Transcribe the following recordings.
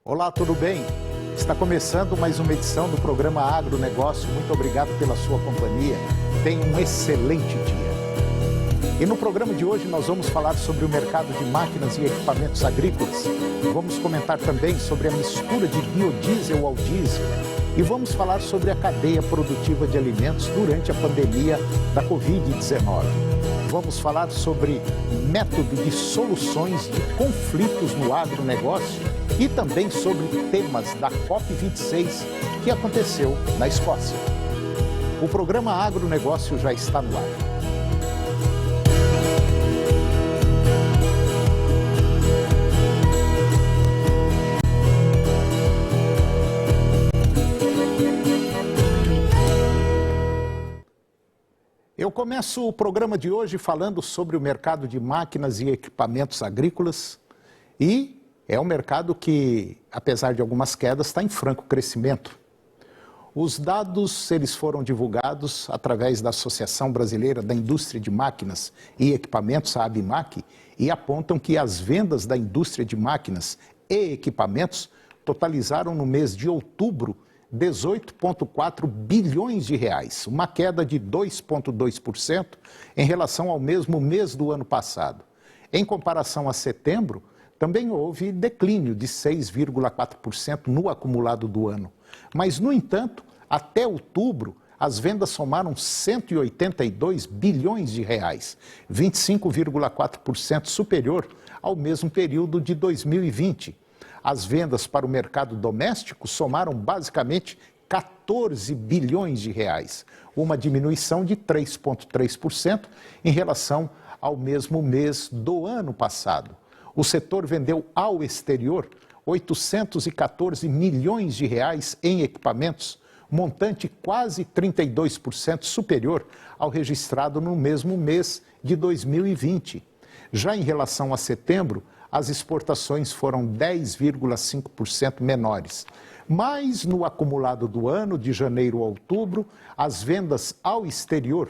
Olá, tudo bem? Está começando mais uma edição do programa Agronegócio. Muito obrigado pela sua companhia. Tenha um excelente dia. E no programa de hoje nós vamos falar sobre o mercado de máquinas e equipamentos agrícolas. Vamos comentar também sobre a mistura de biodiesel ao diesel. E vamos falar sobre a cadeia produtiva de alimentos durante a pandemia da Covid-19. Vamos falar sobre método de soluções de conflitos no agronegócio e também sobre temas da COP26 que aconteceu na Escócia. O programa Agronegócio já está no ar. Eu começo o programa de hoje falando sobre o mercado de máquinas e equipamentos agrícolas e é um mercado que, apesar de algumas quedas, está em franco crescimento. Os dados eles foram divulgados através da Associação Brasileira da Indústria de Máquinas e Equipamentos, a ABMAQ, e apontam que as vendas da indústria de máquinas e equipamentos totalizaram no mês de outubro 18,4 bilhões de reais, uma queda de 2,2% em relação ao mesmo mês do ano passado. Em comparação a setembro, também houve declínio de 6,4% no acumulado do ano. Mas, no entanto, até outubro, as vendas somaram 182 bilhões de reais, 25,4% superior ao mesmo período de 2020. As vendas para o mercado doméstico somaram basicamente 14 bilhões de reais, uma diminuição de 3,3% em relação ao mesmo mês do ano passado. O setor vendeu ao exterior 814 milhões de reais em equipamentos, montante quase 32% superior ao registrado no mesmo mês de 2020. Já em relação a setembro, as exportações foram 10,5% menores. Mas no acumulado do ano, de janeiro a outubro, as vendas ao exterior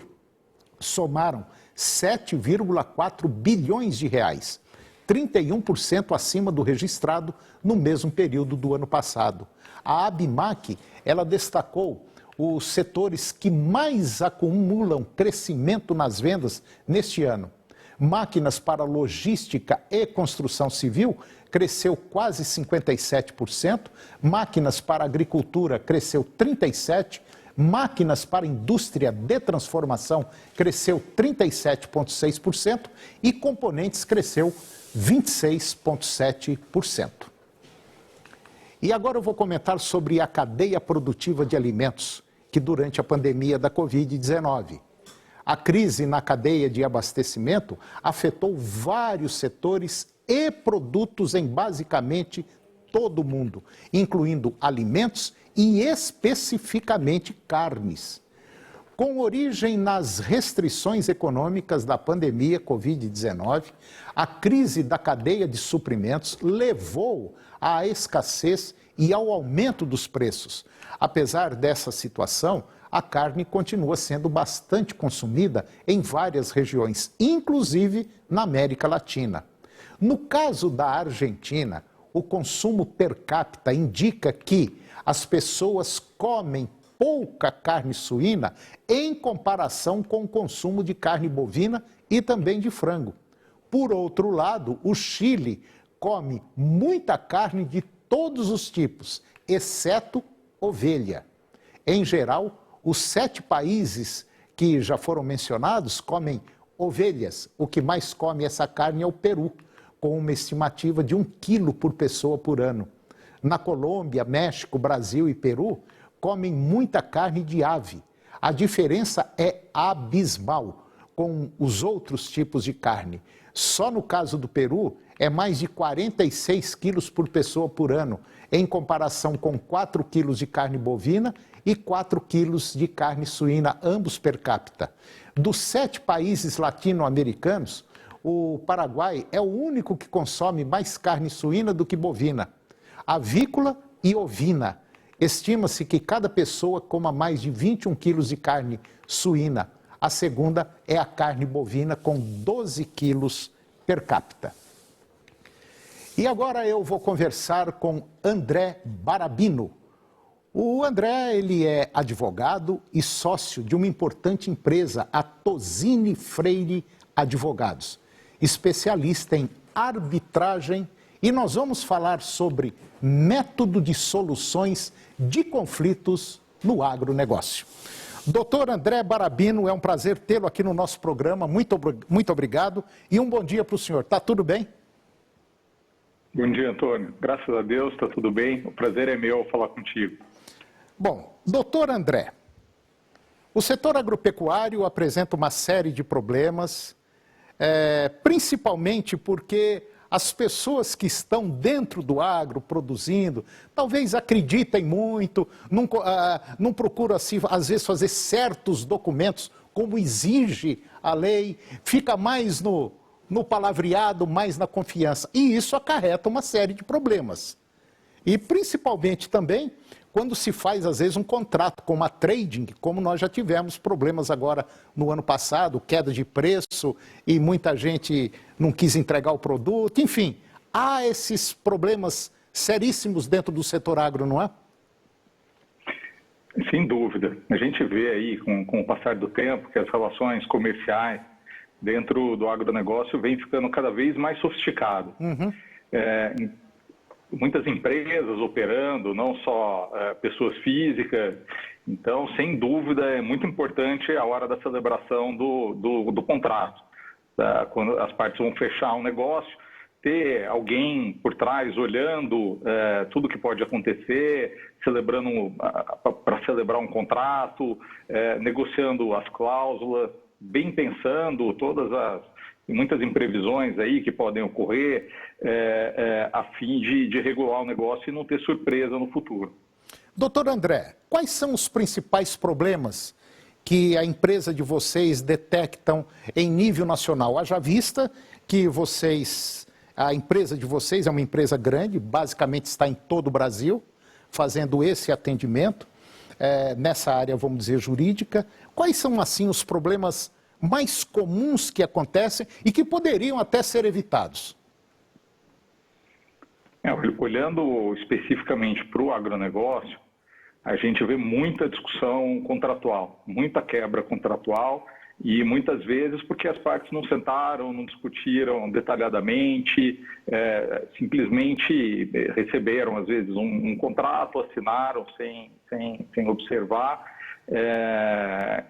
somaram 7,4 bilhões de reais, 31% acima do registrado no mesmo período do ano passado. A ABMAQ, ela destacou os setores que mais acumulam crescimento nas vendas neste ano. Máquinas para logística e construção civil cresceu quase 57%, máquinas para agricultura cresceu 37%, máquinas para indústria de transformação cresceu 37,6% e componentes cresceu 26,7%. E agora eu vou comentar sobre a cadeia produtiva de alimentos, que durante a pandemia da Covid-19. A crise na cadeia de abastecimento afetou vários setores e produtos em basicamente todo o mundo, incluindo alimentos e especificamente carnes. Com origem nas restrições econômicas da pandemia Covid-19, a crise da cadeia de suprimentos levou à escassez e ao aumento dos preços. Apesar dessa situação, a carne continua sendo bastante consumida em várias regiões, inclusive na América Latina. No caso da Argentina, o consumo per capita indica que as pessoas comem pouca carne suína em comparação com o consumo de carne bovina e também de frango. Por outro lado, o Chile come muita carne de todos os tipos, exceto ovelha. Em geral, os 7 países que já foram mencionados comem ovelhas. O que mais come essa carne é o Peru, com uma estimativa de 1 quilo por pessoa por ano. Na Colômbia, México, Brasil e Peru, comem muita carne de ave. A diferença é abismal com os outros tipos de carne. Só no caso do Peru, é mais de 46 quilos por pessoa por ano, em comparação com 4 quilos de carne bovina e 4 quilos de carne suína, ambos per capita. Dos 7 países latino-americanos, o Paraguai é o único que consome mais carne suína do que bovina, avícola e ovina. Estima-se que cada pessoa coma mais de 21 quilos de carne suína. A segunda é a carne bovina, com 12 quilos per capita. E agora eu vou conversar com André Barabino. O André, ele é advogado e sócio de uma importante empresa, a Tosini Freire Advogados, especialista em arbitragem, e nós vamos falar sobre método de soluções de conflitos no agronegócio. Doutor André Barabino, é um prazer tê-lo aqui no nosso programa, muito obrigado e um bom dia para o senhor. Está tudo bem? Bom dia, Antônio. Graças a Deus, está tudo bem. O prazer é meu falar contigo. Bom, doutor André, o setor agropecuário apresenta uma série de problemas, principalmente porque as pessoas que estão dentro do agro produzindo, talvez acreditem muito, não procuram, assim, às vezes, fazer certos documentos como exige a lei, fica mais no palavreado, mais na confiança. E isso acarreta uma série de problemas. E principalmente também quando se faz, às vezes, um contrato com uma trading, como nós já tivemos problemas agora no ano passado, queda de preço e muita gente não quis entregar o produto. Enfim, há esses problemas seríssimos dentro do setor agro, não é? Sem dúvida. A gente vê aí, com o passar do tempo, que as relações comerciais dentro do agronegócio vêm ficando cada vez mais sofisticadas. Muitas empresas operando, não só pessoas físicas. Então, sem dúvida, é muito importante a hora da celebração do contrato. Quando as partes vão fechar um negócio, ter alguém por trás olhando tudo que pode acontecer, celebrando para celebrar um contrato, negociando as cláusulas, bem pensando muitas imprevisões aí que podem ocorrer a fim de regular o negócio e não ter surpresa no futuro. Doutor André, quais são os principais problemas que a empresa de vocês detectam em nível nacional? Haja vista que a empresa de vocês é uma empresa grande, basicamente está em todo o Brasil, fazendo esse atendimento, nessa área, vamos dizer, jurídica. Quais são, assim, os problemas mais comuns que acontecem e que poderiam até ser evitados? Olhando especificamente para o agronegócio, a gente vê muita discussão contratual, muita quebra contratual e muitas vezes porque as partes não sentaram, não discutiram detalhadamente, simplesmente receberam às vezes um contrato, assinaram sem observar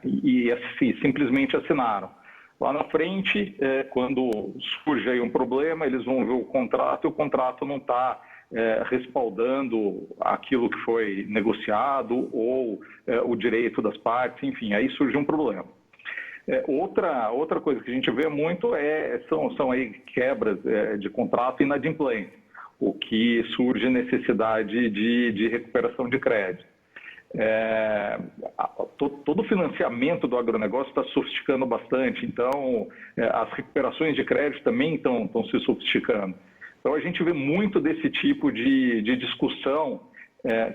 e assim, simplesmente assinaram. Lá na frente, quando surge aí um problema, eles vão ver o contrato e o contrato não está respaldando aquilo que foi negociado ou o direito das partes, enfim, aí surge um problema. Outra coisa que a gente vê muito são aí quebras de contrato inadimplentes, o que surge necessidade de recuperação de crédito. Todo o financiamento do agronegócio está sofisticando bastante, então as recuperações de crédito também estão se sofisticando. Então a gente vê muito desse tipo de discussão,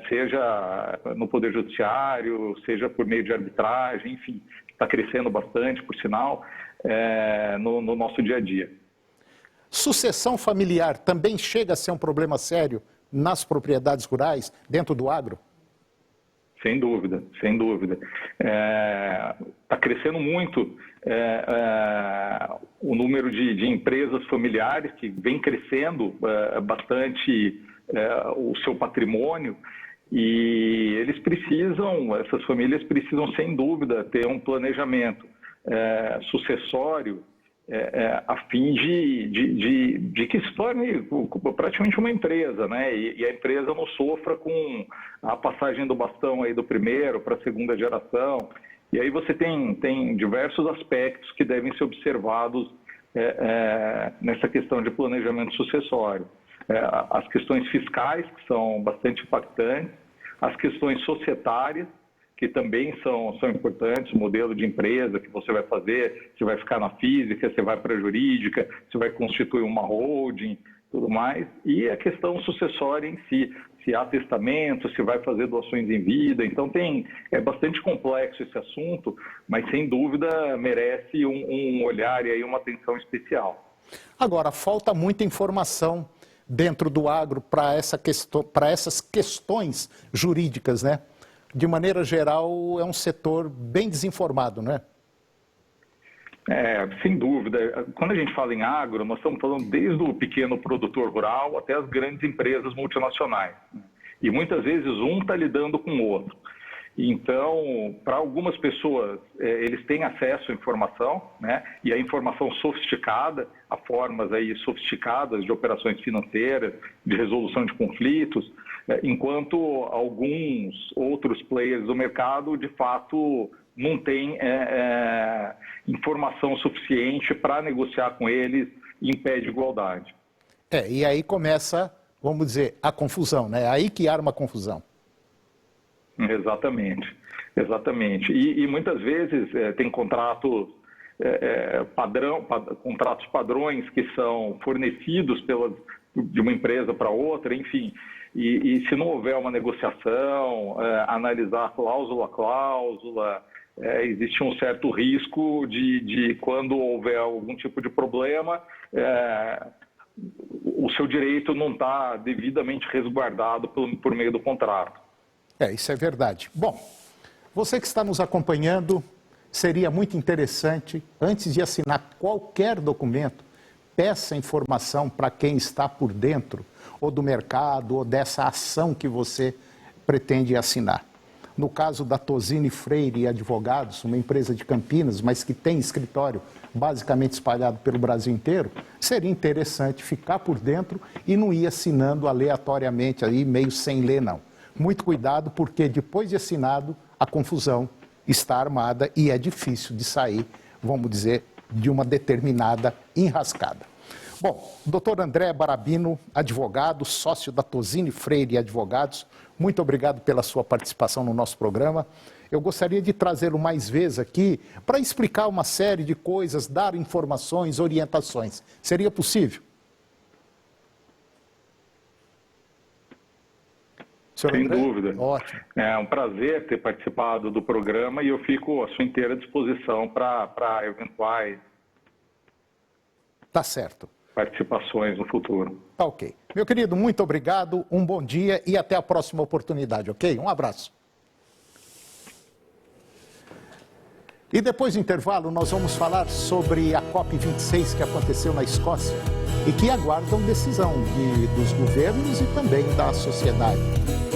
seja no Poder Judiciário, seja por meio de arbitragem, enfim, está crescendo bastante, por sinal, no nosso dia a dia. Sucessão familiar também chega a ser um problema sério nas propriedades rurais, dentro do agro? Sem dúvida, sem dúvida. Está crescendo muito o número de empresas familiares que vem crescendo bastante o seu patrimônio e essas famílias precisam sem dúvida ter um planejamento sucessório a fim de que se torne praticamente uma empresa, né? E a empresa não sofra com a passagem do bastão aí do primeiro para a segunda geração. E aí você tem diversos aspectos que devem ser observados nessa questão de planejamento sucessório. As questões fiscais, que são bastante impactantes, as questões societárias, que também são importantes, o modelo de empresa que você vai fazer, se vai ficar na física, se vai para a jurídica, se vai constituir uma holding, tudo mais, e a questão sucessória em si, se há testamento, se vai fazer doações em vida. Então é bastante complexo esse assunto, mas sem dúvida merece um olhar e aí uma atenção especial. Agora, falta muita informação dentro do agro para essas questões jurídicas, né? De maneira geral, é um setor bem desinformado, né? Sem dúvida. Quando a gente fala em agro, nós estamos falando desde o pequeno produtor rural até as grandes empresas multinacionais. E muitas vezes um está lidando com o outro. Então, para algumas pessoas, eles têm acesso à informação, né? E a informação sofisticada, a formas aí sofisticadas de operações financeiras, de resolução de conflitos, enquanto alguns outros players do mercado, de fato, não têm informação suficiente para negociar com eles em pé de igualdade. E aí começa, vamos dizer, a confusão, né? Aí que arma a confusão. Exatamente. E muitas vezes tem contratos contratos padrões que são fornecidos de uma empresa para outra, enfim. E se não houver uma negociação, analisar cláusula a cláusula, existe um certo risco de quando houver algum tipo de problema, o seu direito não está devidamente resguardado por meio do contrato. Isso é verdade. Bom, você que está nos acompanhando, seria muito interessante, antes de assinar qualquer documento, peça informação para quem está por dentro, ou do mercado, ou dessa ação que você pretende assinar. No caso da Tosini Freire e Advogados, uma empresa de Campinas, mas que tem escritório basicamente espalhado pelo Brasil inteiro, seria interessante ficar por dentro e não ir assinando aleatoriamente aí, meio sem ler, não. Muito cuidado, porque depois de assinado, a confusão está armada e é difícil de sair, vamos dizer, de uma determinada enrascada. Bom, doutor André Barabino, advogado, sócio da Tosini Freire e Advogados, muito obrigado pela sua participação no nosso programa. Eu gostaria de trazê-lo mais vezes aqui para explicar uma série de coisas, dar informações, orientações. Seria possível? Sem dúvida. Ótimo. É um prazer ter participado do programa e eu fico à sua inteira disposição para eventuais participações no futuro. Tá ok. Meu querido, muito obrigado, um bom dia e até a próxima oportunidade, ok? Um abraço. E depois do intervalo, nós vamos falar sobre a COP26 que aconteceu na Escócia e que aguardam decisão dos governos e também da sociedade.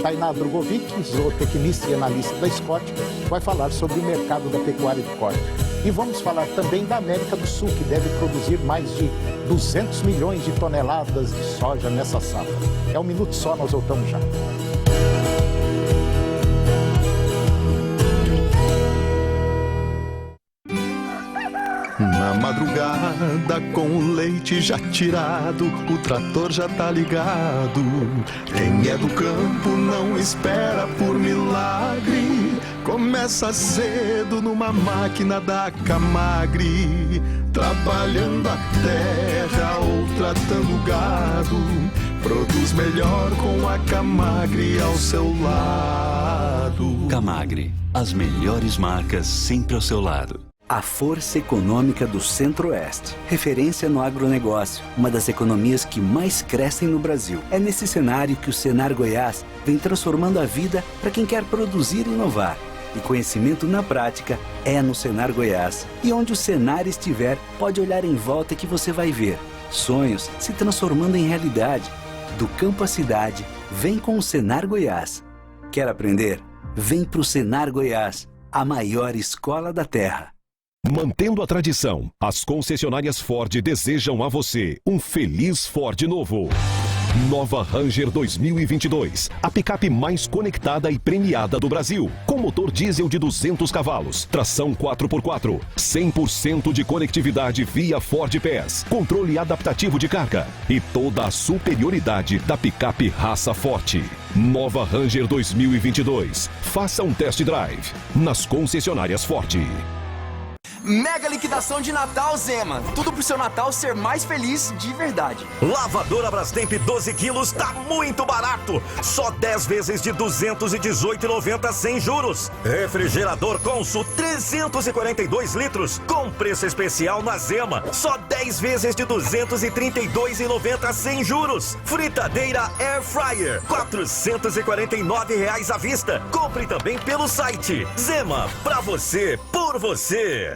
Tainá Drogovic, zootecnista e analista da Scott, vai falar sobre o mercado da pecuária de corte. E vamos falar também da América do Sul, que deve produzir mais de 200 milhões de toneladas de soja nessa safra. É um minuto só, nós voltamos já. Na madrugada, com o leite já tirado, o trator já tá ligado. Quem é do campo não espera por milagre. Começa cedo numa máquina da Camagre, trabalhando a terra ou tratando o gado. Produz melhor com a Camagre ao seu lado. Camagre, as melhores marcas sempre ao seu lado. A Força Econômica do Centro-Oeste, referência no agronegócio, uma das economias que mais crescem no Brasil. É nesse cenário que o Senar Goiás vem transformando a vida para quem quer produzir e inovar. E conhecimento na prática é no Senar Goiás. E onde o Senar estiver, pode olhar em volta que você vai ver sonhos se transformando em realidade. Do campo à cidade, vem com o Senar Goiás. Quer aprender? Vem para o Senar Goiás, a maior escola da terra. Mantendo a tradição, as concessionárias Ford desejam a você um feliz Ford novo. Nova Ranger 2022, a picape mais conectada e premiada do Brasil. Com motor diesel de 200 cavalos, tração 4x4, 100% de conectividade via Ford Pass, controle adaptativo de carga e toda a superioridade da picape raça Forte. Nova Ranger 2022, faça um test drive nas concessionárias Ford. Mega liquidação de Natal Zema. Tudo pro seu Natal ser mais feliz de verdade. Lavadora Brastemp 12 quilos tá muito barato. Só 10 vezes de R$ 218,90 sem juros. Refrigerador Consul 342 litros com preço especial na Zema. Só 10 vezes de R$ 232,90 sem juros. Fritadeira Air Fryer, R$ 449 à vista. Compre também pelo site. Zema, pra você, por você.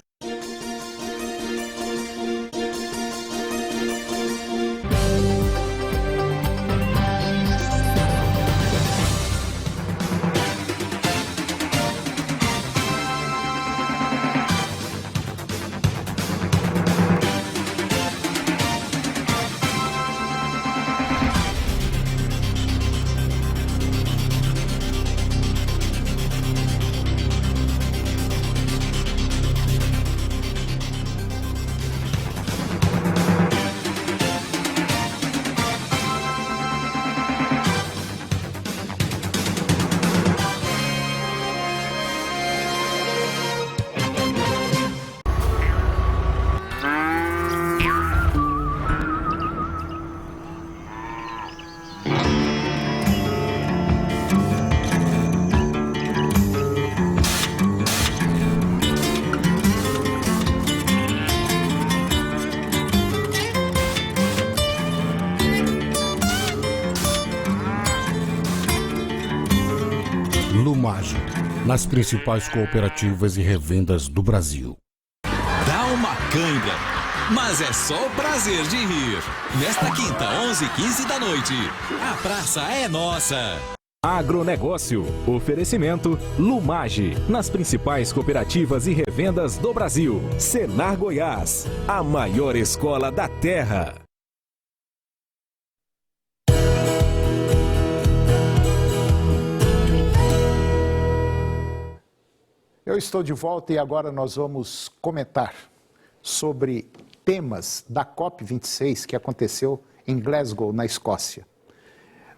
Lumage, nas principais cooperativas e revendas do Brasil. Dá uma cãibra, mas é só o prazer de rir. Nesta quinta, 11h15 da noite, a praça é nossa. Agronegócio. Oferecimento Lumage, nas principais cooperativas e revendas do Brasil. Senar Goiás, a maior escola da terra. Eu estou de volta e agora nós vamos comentar sobre temas da COP26 que aconteceu em Glasgow, na Escócia.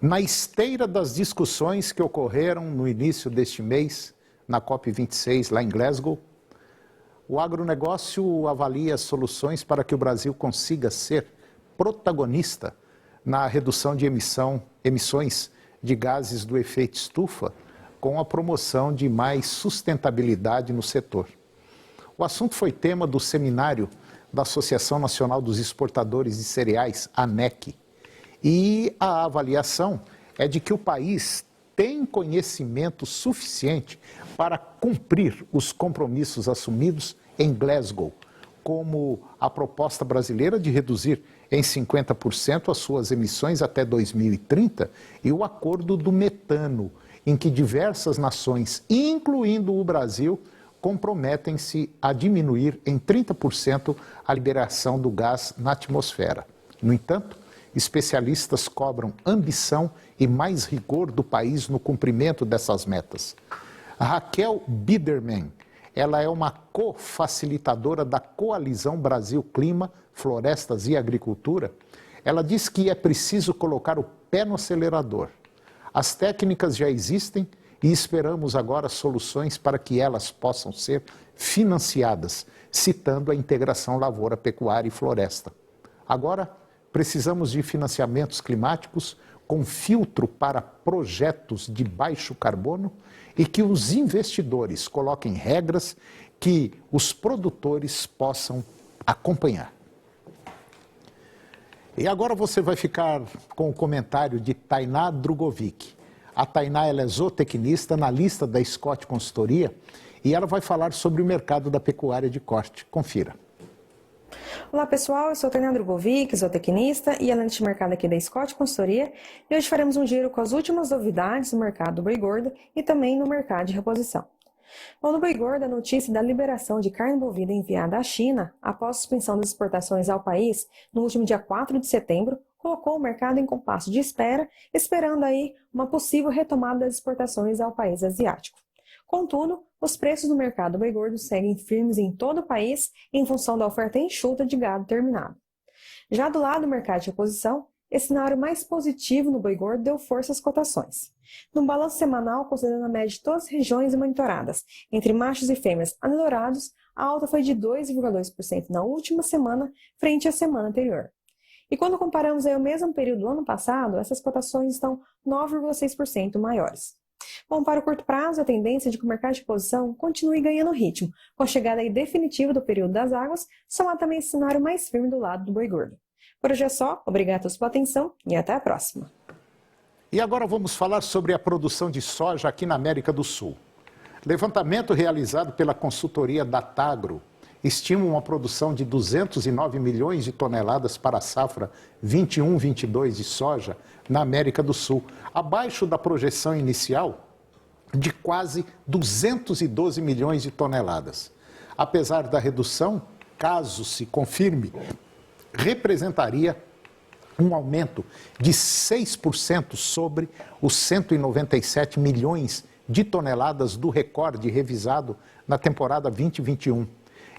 Na esteira das discussões que ocorreram no início deste mês, na COP26 lá em Glasgow, o agronegócio avalia soluções para que o Brasil consiga ser protagonista na redução de emissões de gases do efeito estufa, com a promoção de mais sustentabilidade no setor. O assunto foi tema do seminário da Associação Nacional dos Exportadores de Cereais, ANEC, e a avaliação é de que o país tem conhecimento suficiente para cumprir os compromissos assumidos em Glasgow, como a proposta brasileira de reduzir em 50% as suas emissões até 2030 e o acordo do metano, em que diversas nações, incluindo o Brasil, comprometem-se a diminuir em 30% a liberação do gás na atmosfera. No entanto, especialistas cobram ambição e mais rigor do país no cumprimento dessas metas. A Raquel Biderman, ela é uma co-facilitadora da Coalizão Brasil Clima, Florestas e Agricultura. Ela diz que é preciso colocar o pé no acelerador. As técnicas já existem e esperamos agora soluções para que elas possam ser financiadas, citando a integração lavoura, pecuária e floresta. Agora, precisamos de financiamentos climáticos com filtro para projetos de baixo carbono e que os investidores coloquem regras que os produtores possam acompanhar. E agora você vai ficar com o comentário de Tainá Drugovic. A Tainá ela é zootecnista, analista da Scott Consultoria, e ela vai falar sobre o mercado da pecuária de corte. Confira. Olá pessoal, eu sou Tainá Drugovic, zootecnista e analista de mercado aqui da Scott Consultoria, e hoje faremos um giro com as últimas novidades no mercado do boi gordo e também no mercado de reposição. Bom, no boi gordo, a notícia da liberação de carne bovina enviada à China após a suspensão das exportações ao país no último dia 4 de setembro colocou o mercado em compasso de espera, esperando aí uma possível retomada das exportações ao país asiático. Contudo, os preços do mercado do boi gordo seguem firmes em todo o país em função da oferta enxuta de gado terminado. Já do lado do mercado de reposição, esse cenário mais positivo no boi gordo deu força às cotações. No balanço semanal, considerando a média de todas as regiões monitoradas, entre machos e fêmeas anelorados, a alta foi de 2,2% na última semana, frente à semana anterior. E quando comparamos aí o mesmo período do ano passado, essas cotações estão 9,6% maiores. Bom, para o curto prazo, a tendência é de que o mercado de reposição continue ganhando ritmo, com a chegada aí definitiva do período das águas, somado também esse cenário mais firme do lado do boi gordo. Por hoje é só, obrigado pela sua atenção e até a próxima. E agora vamos falar sobre a produção de soja aqui na América do Sul. Levantamento realizado pela consultoria Datagro estima uma produção de 209 milhões de toneladas para a safra 21-22 de soja na América do Sul, abaixo da projeção inicial de quase 212 milhões de toneladas. Apesar da redução, caso se confirme, representaria um aumento de 6% sobre os 197 milhões de toneladas do recorde revisado na temporada 2021.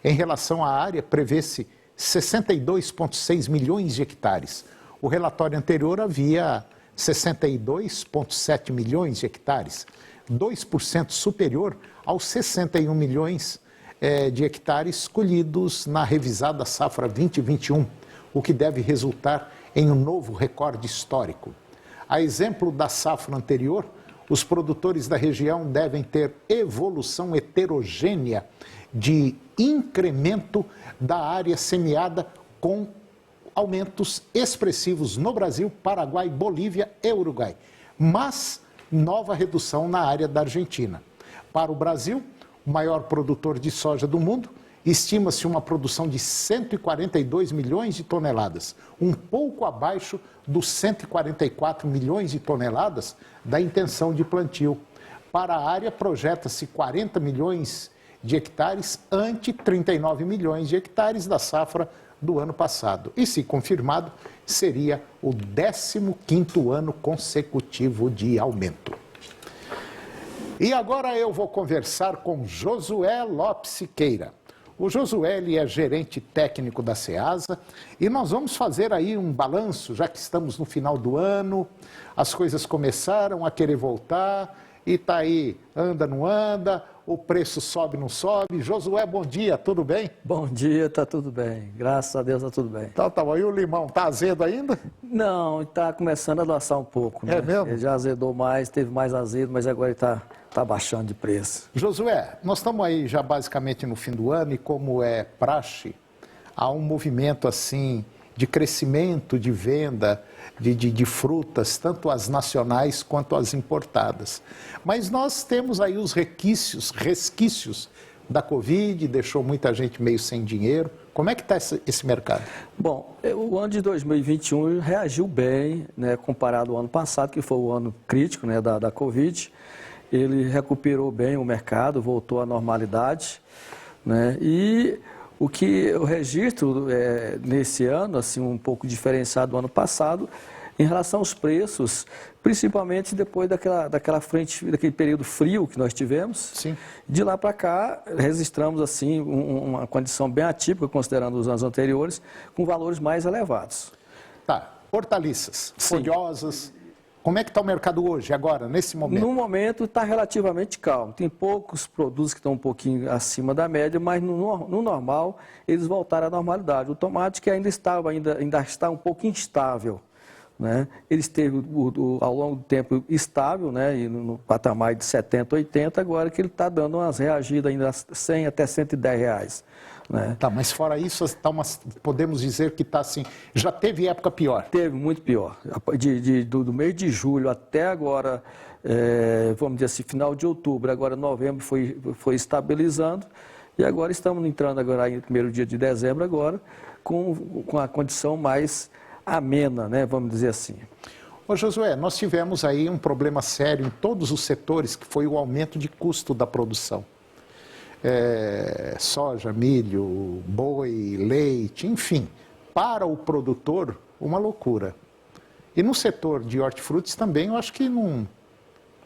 Em relação à área, prevê-se 62,6 milhões de hectares. O relatório anterior havia 62,7 milhões de hectares, 2% superior aos 61 milhões de hectares colhidos na revisada safra 2021, o que deve resultar em um novo recorde histórico. A exemplo da safra anterior, os produtores da região devem ter evolução heterogênea de incremento da área semeada com aumentos expressivos no Brasil, Paraguai, Bolívia e Uruguai, mas nova redução na área da Argentina. Para o Brasil, o maior produtor de soja do mundo, estima-se uma produção de 142 milhões de toneladas, um pouco abaixo dos 144 milhões de toneladas da intenção de plantio. Para a área, projeta-se 40 milhões de hectares ante 39 milhões de hectares da safra do ano passado. E, se confirmado, seria o 15º ano consecutivo de aumento. E agora eu vou conversar com Josué Lopes Siqueira. O Josué ele é gerente técnico da Ceasa e nós vamos fazer aí um balanço, já que estamos no final do ano, as coisas começaram a querer voltar e está aí, anda, não anda, o preço sobe, não sobe. Josué, bom dia, tudo bem? Bom dia, tá tudo bem, graças a Deus tá tudo bem. Tá, e o limão, tá azedo ainda? Não, está começando a adoçar um pouco, né? É mesmo? Ele já azedou mais, teve mais azedo, mas agora ele está baixando de preço. Josué, nós estamos aí já basicamente no fim do ano e como é praxe, há um movimento assim de crescimento de venda de frutas, tanto as nacionais quanto as importadas. Mas nós temos aí os resquícios da Covid, deixou muita gente meio sem dinheiro. Como é que está esse mercado? Bom, o ano de 2021 reagiu bem, né, comparado ao ano passado, que foi o ano crítico, né, da Covid. Ele recuperou bem o mercado, voltou à normalidade, né? E o registro nesse ano, assim, um pouco diferenciado do ano passado, em relação aos preços, principalmente depois daquele período frio que nós tivemos. Sim. De lá para cá, registramos assim uma condição bem atípica, considerando os anos anteriores, com valores mais elevados. Tá, hortaliças, folhosas. Como é que está o mercado hoje, agora, nesse momento? No momento está relativamente calmo. Tem poucos produtos que estão um pouquinho acima da média, mas no normal eles voltaram à normalidade. O tomate que ainda está um pouco instável, né? Ele esteve ao longo do tempo estável, né? E no patamar de 70, 80, agora que ele está dando umas reagidas ainda a 100 até 110 reais. Né? Tá, mas fora isso, podemos dizer que está assim, já teve época pior? Teve, muito pior. Do mês de julho até agora, vamos dizer assim, final de outubro, agora novembro foi estabilizando e agora estamos entrando agora no primeiro dia de dezembro agora com a condição mais amena, né? Vamos dizer assim. Ô Josué, nós tivemos aí um problema sério em todos os setores, que foi o aumento de custo da produção. Soja, milho, boi, leite, enfim, para o produtor, uma loucura. E no setor de hortifrutis também, eu acho que não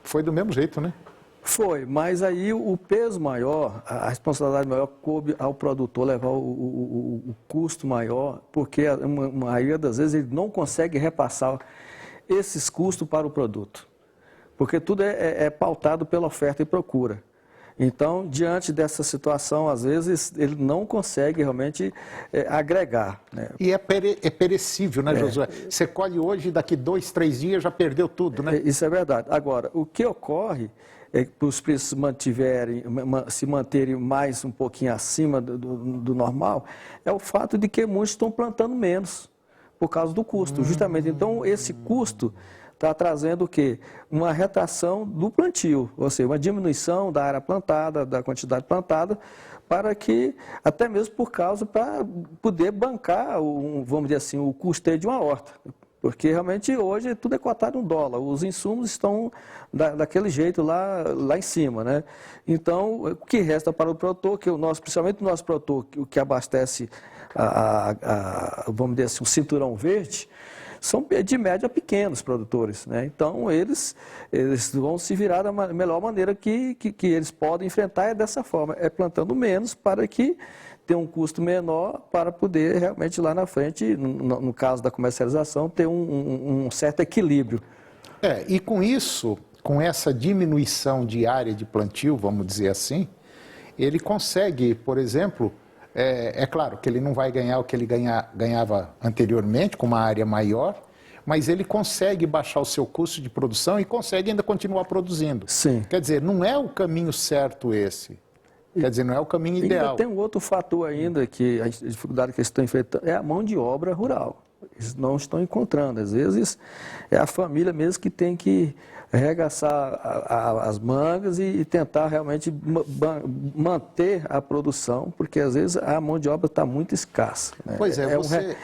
foi do mesmo jeito, né? Foi, mas aí o peso maior, a responsabilidade maior coube ao produtor levar o custo maior, porque a maioria das vezes ele não consegue repassar esses custos para o produto, porque tudo é pautado pela oferta e procura. Então, diante dessa situação, às vezes, ele não consegue realmente agregar. Né? E é perecível, né, Josué? Você colhe hoje, daqui 2, 3 dias já perdeu tudo, né? Isso é verdade. Agora, o que ocorre é que os preços se manterem mais um pouquinho acima do normal, é o fato de que muitos estão plantando menos por causa do custo, justamente. Então, esse custo está trazendo o quê? Uma retração do plantio, ou seja, uma diminuição da área plantada, da quantidade plantada, para que, até mesmo por causa, para poder bancar, vamos dizer assim, o custeio de uma horta. Porque realmente hoje tudo é cotado em dólar, os insumos estão daquele jeito lá em cima, né? Então, o que resta para o produtor, principalmente o nosso produtor, o que abastece, vamos dizer assim, um cinturão verde, são de média pequenos produtores, né? Então, eles vão se virar da melhor maneira que eles podem enfrentar é dessa forma, é plantando menos para que ter um custo menor para poder realmente lá na frente, no caso da comercialização, ter um certo equilíbrio. E com isso, com essa diminuição de área de plantio, vamos dizer assim, ele consegue, por exemplo, é claro que ele não vai ganhar o que ele ganhava anteriormente, com uma área maior, mas ele consegue baixar o seu custo de produção e consegue ainda continuar produzindo. Sim. Quer dizer, não é o caminho certo esse. Quer dizer, não é o caminho ideal. E tem um outro fator ainda, que a dificuldade que eles estão enfrentando, é a mão de obra rural. Eles não estão encontrando. Às vezes, é a família mesmo que tem que arregaçar as mangas e tentar realmente manter a produção, porque às vezes a mão de obra está muito escassa. Né? Pois é, vamos dizer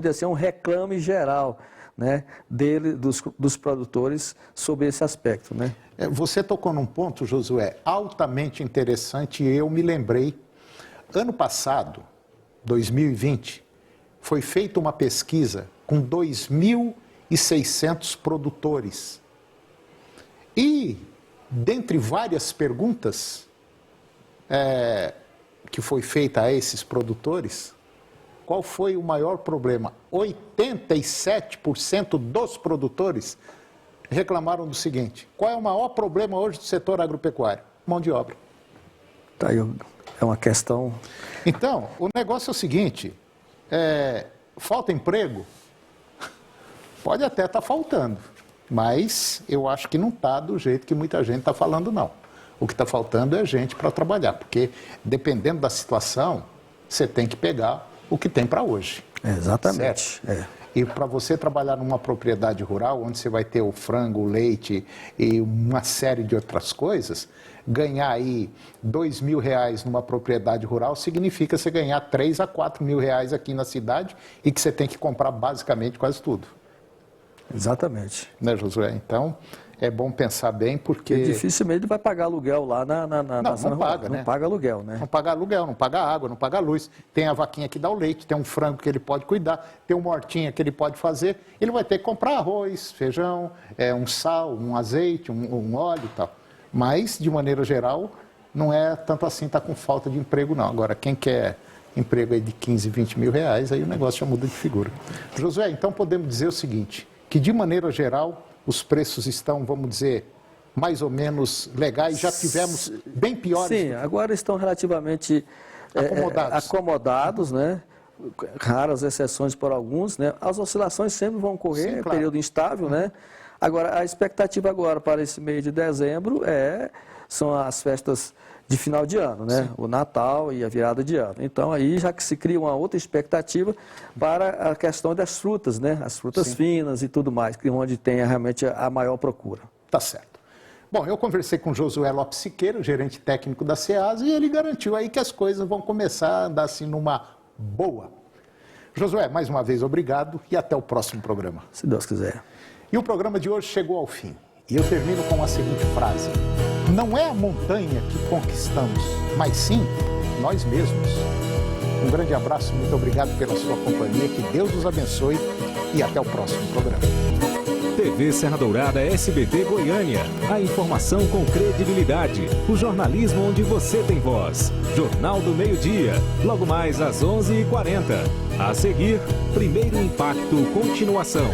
assim, é um reclame geral, né, dos produtores sobre esse aspecto, né? Você tocou num ponto, Josué, altamente interessante e eu me lembrei. Ano passado, 2020, foi feita uma pesquisa com 2.600 produtores. E, dentre várias perguntas que foi feita a esses produtores, qual foi o maior problema? 87% dos produtores reclamaram do seguinte: qual é o maior problema hoje do setor agropecuário? Mão de obra. Tá aí, é uma questão... Então, o negócio é o seguinte, falta emprego? Pode até estar faltando, mas eu acho que não está do jeito que muita gente está falando, não. O que está faltando é gente para trabalhar, porque dependendo da situação, você tem que pegar o que tem para hoje. Exatamente. E para você trabalhar numa propriedade rural, onde você vai ter o frango, o leite e uma série de outras coisas, ganhar aí R$2.000 numa propriedade rural significa você ganhar R$3 a R$4.000 aqui na cidade e que você tem que comprar basicamente quase tudo. Exatamente. Né, Josué? Então, é bom pensar bem, porque... E dificilmente vai pagar aluguel lá na não paga, né? Não paga aluguel, né? Não paga aluguel, não paga água, não paga luz. Tem a vaquinha que dá o leite, tem um frango que ele pode cuidar, tem uma hortinha que ele pode fazer. Ele vai ter que comprar arroz, feijão, um sal, um azeite, um óleo e tal. Mas, de maneira geral, não é tanto assim, está com falta de emprego, não. Agora, quem quer emprego aí de 15, 20 mil reais, aí o negócio já muda de figura. Josué, então podemos dizer o seguinte, que de maneira geral... os preços estão, vamos dizer, mais ou menos legais, já tivemos bem piores. Sim, agora estão relativamente acomodados, né? Raras exceções por alguns, né? As oscilações sempre vão ocorrer, Sim, claro. Período instável, né? Agora, a expectativa agora para esse mês de dezembro são as festas de final de ano, né? Sim. O Natal e a virada de ano. Então, aí já que se cria uma outra expectativa para a questão das frutas, né? As frutas Sim. finas e tudo mais, que onde tem realmente a maior procura. Tá certo. Bom, eu conversei com Josué Lopes Siqueira, gerente técnico da Ceasa, e ele garantiu aí que as coisas vão começar a andar assim numa boa. Josué, mais uma vez, obrigado e até o próximo programa. Se Deus quiser. E o programa de hoje chegou ao fim. E eu termino com a seguinte frase: não é a montanha que conquistamos, mas sim nós mesmos. Um grande abraço, muito obrigado pela sua companhia, que Deus os abençoe e até o próximo programa. TV Serra Dourada SBT Goiânia. A informação com credibilidade. O jornalismo onde você tem voz. Jornal do Meio-Dia. Logo mais às 11h40. A seguir, Primeiro Impacto, continuação.